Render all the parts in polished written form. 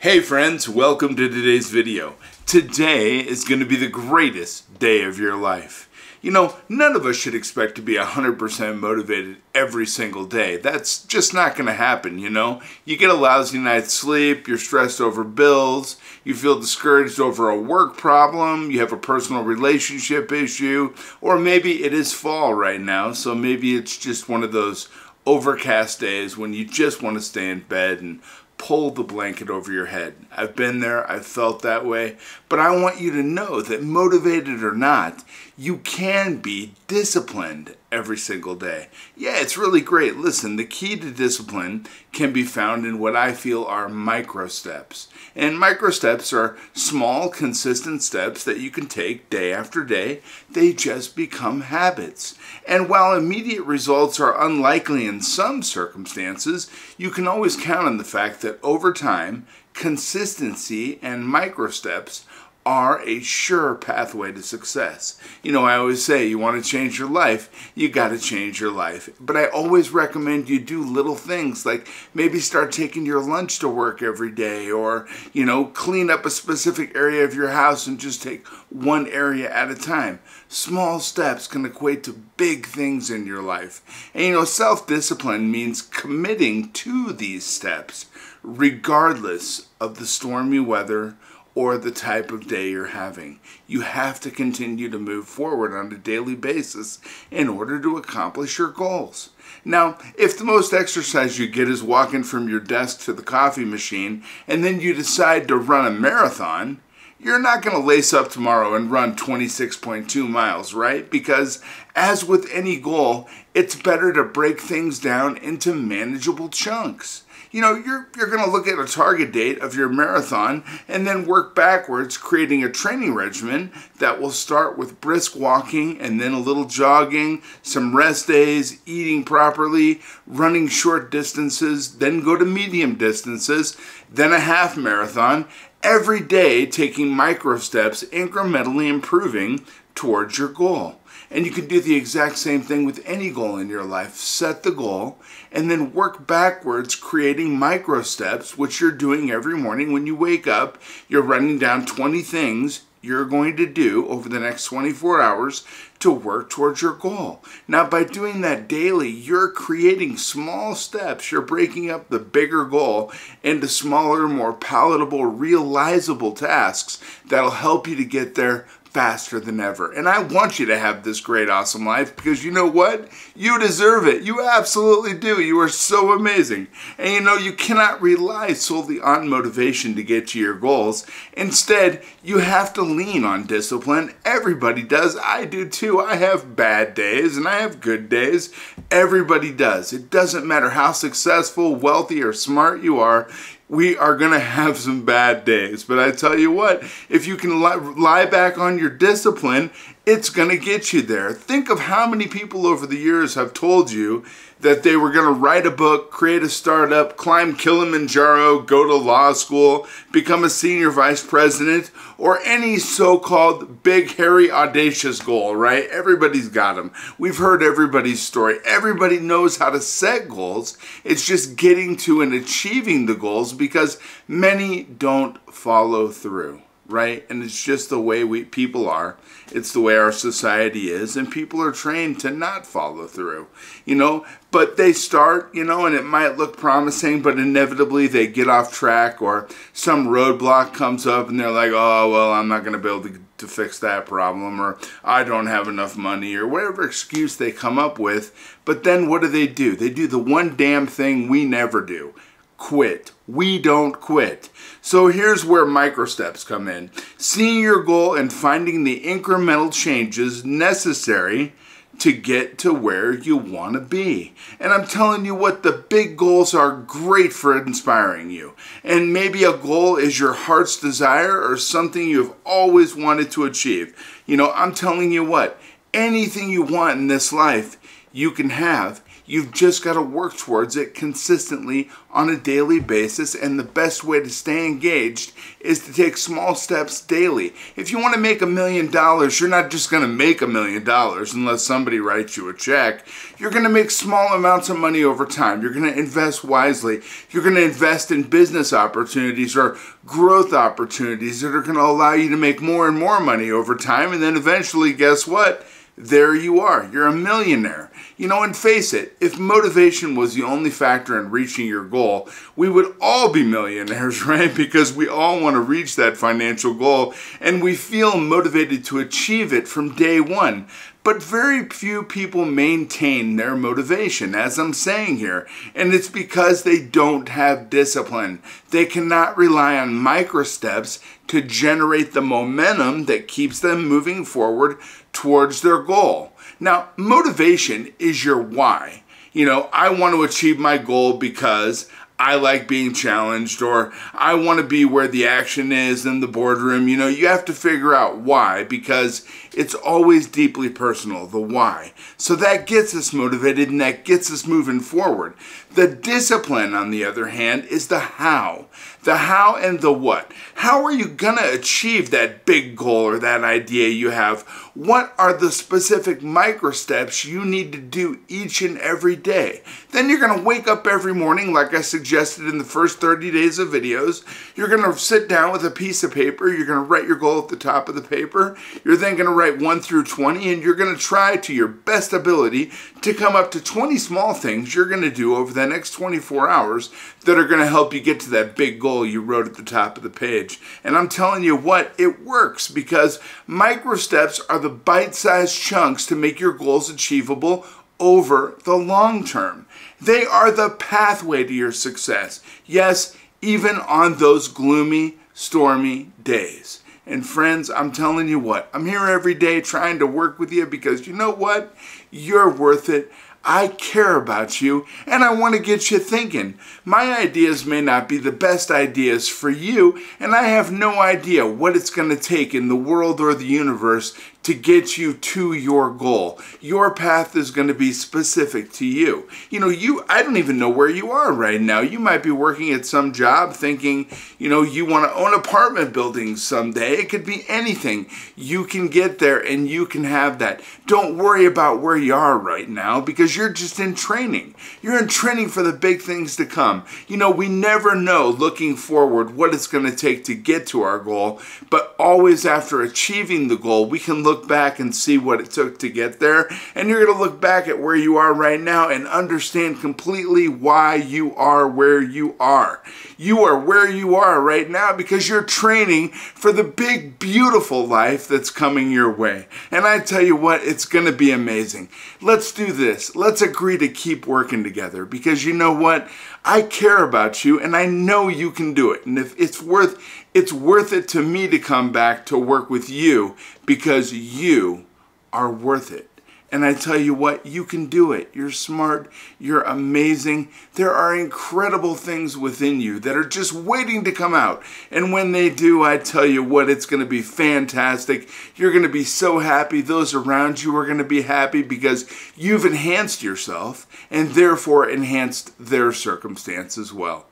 Hey friends, welcome to today's video. Today is going to be the greatest day of your life. You know, none of us should expect to be 100% motivated every single day. That's just not going to happen, you know. You get a lousy night's sleep, you're stressed over bills, you feel discouraged over a work problem, you have a personal relationship issue, or maybe it is fall right now, so maybe it's just one of those overcast days when you just want to stay in bed and pull the blanket over your head. I've been there, I've felt that way, but I want you to know that motivated or not, you can be disciplined every single day. Yeah, it's really great. Listen, the key to discipline can be found in what I feel are micro steps. And micro steps are small, consistent steps that you can take day after day. They just become habits. And while immediate results are unlikely in some circumstances, you can always count on the fact that over time, consistency and micro steps are a sure pathway to success. You know, I always say you want to change your life, you got to change your life. But I always recommend you do little things like maybe start taking your lunch to work every day, or, you know, clean up a specific area of your house and just take one area at a time. Small steps can equate to big things in your life. And you know, self-discipline means committing to these steps regardless of the stormy weather or the type of day you're having. You have to continue to move forward on a daily basis in order to accomplish your goals. Now, if the most exercise you get is walking from your desk to the coffee machine and then you decide to run a marathon, you're not going to lace up tomorrow and run 26.2 miles, right? Because as with any goal, it's better to break things down into manageable chunks. You know, you're going to look at a target date of your marathon and then work backwards, creating a training regimen that will start with brisk walking and then a little jogging, some rest days, eating properly, running short distances, then go to medium distances, then a half marathon, every day taking micro steps, incrementally improving towards your goal. And you can do the exact same thing with any goal in your life. Set the goal and then work backwards, creating micro steps, which you're doing every morning when you wake up. You're writing down 20 things you're going to do over the next 24 hours to work towards your goal. Now, by doing that daily, you're creating small steps. You're breaking up the bigger goal into smaller, more palatable, realizable tasks that'll help you to get there faster than ever. And I want you to have this great, awesome life because you know what? You deserve it. You absolutely do. You are so amazing. And you know, you cannot rely solely on motivation to get to your goals. Instead, you have to lean on discipline. Everybody does. I do too. I have bad days and I have good days. Everybody does. It doesn't matter how successful, wealthy, or smart you are. We are going to have some bad days. But I tell you what, if you can lie back on your discipline, it's going to get you there. Think of how many people over the years have told you that they were going to write a book, create a startup, climb Kilimanjaro, go to law school, become a senior vice president, or any so-called big, hairy, audacious goal, right? Everybody's got them. We've heard everybody's story. Everybody knows how to set goals. It's just getting to and achieving the goals because many don't follow through. Right? And it's just the way people are. It's the way our society is, and people are trained to not follow through, you know, but they start, you know, and it might look promising, but inevitably they get off track or some roadblock comes up and they're like, oh, well, I'm not going to be able to fix that problem, or I don't have enough money, or whatever excuse they come up with. But then what do? They do the one damn thing we never do. Quit. We don't quit. So here's where micro steps come in. Seeing your goal and finding the incremental changes necessary to get to where you want to be. And I'm telling you what, the big goals are great for inspiring you. And maybe a goal is your heart's desire or something you've always wanted to achieve. You know, I'm telling you what, anything you want in this life, you can have. You've just got to work towards it consistently on a daily basis, and the best way to stay engaged is to take small steps daily. If you want to make $1 million, you're not just going to make $1 million unless somebody writes you a check. You're going to make small amounts of money over time. You're going to invest wisely. You're going to invest in business opportunities or growth opportunities that are going to allow you to make more and more money over time, and then eventually, guess what? There you are. You're a millionaire. You know, and face it, if motivation was the only factor in reaching your goal, we would all be millionaires, right? Because we all want to reach that financial goal, and we feel motivated to achieve it from day one. But very few people maintain their motivation, as I'm saying here, and it's because they don't have discipline. They cannot rely on micro steps to generate the momentum that keeps them moving forward towards their goal. Now, motivation is your why. You know, I want to achieve my goal because I like being challenged, or I want to be where the action is in the boardroom. You know, you have to figure out why, because it's always deeply personal, the why. So that gets us motivated and that gets us moving forward. The discipline, on the other hand, is the how. The how and the what. How are you going to achieve that big goal or that idea you have? What are the specific micro steps you need to do each and every day? Then you're going to wake up every morning, like I suggested in the first 30 days of videos. You're going to sit down with a piece of paper. You're going to write your goal at the top of the paper. You're then going to write 1 through 20, and you're going to try to your best ability to come up to 20 small things you're going to do over the next 24 hours that are going to help you get to that big goal you wrote at the top of the page. And I'm telling you what, it works, because micro steps are the bite-sized chunks to make your goals achievable over the long term. They are the pathway to your success. Yes, even on those gloomy, stormy days. And friends, I'm telling you what, I'm here every day trying to work with you, because you know what? You're worth it. I care about you, and I want to get you thinking. My ideas may not be the best ideas for you, and I have no idea what it's going to take in the world or the universe to get you to your goal. Your path is going to be specific to you. You know, I don't even know where you are right now. You might be working at some job thinking, you know, you want to own apartment buildings someday. It could be anything. You can get there and you can have that. Don't worry about where you are right now, because you're just in training. You're in training for the big things to come. You know, we never know looking forward what it's going to take to get to our goal, but always after achieving the goal, we can look back and see what it took to get there, and you're going to look back at where you are right now and understand completely why you are where you are. You are where you are right now because you're training for the big, beautiful life that's coming your way. And I tell you what, it's going to be amazing. Let's do this. Let's agree to keep working together, because you know what? I care about you, and I know you can do it. And if it's worth it to me to come back to work with you, because you are worth it. And I tell you what, you can do it. You're smart. You're amazing. There are incredible things within you that are just waiting to come out. And when they do, I tell you what, it's going to be fantastic. You're going to be so happy. Those around you are going to be happy, because you've enhanced yourself and therefore enhanced their circumstance as well.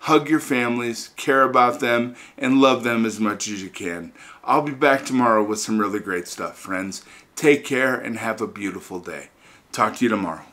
Hug your families, care about them, and love them as much as you can. I'll be back tomorrow with some really great stuff, friends. Take care and have a beautiful day. Talk to you tomorrow.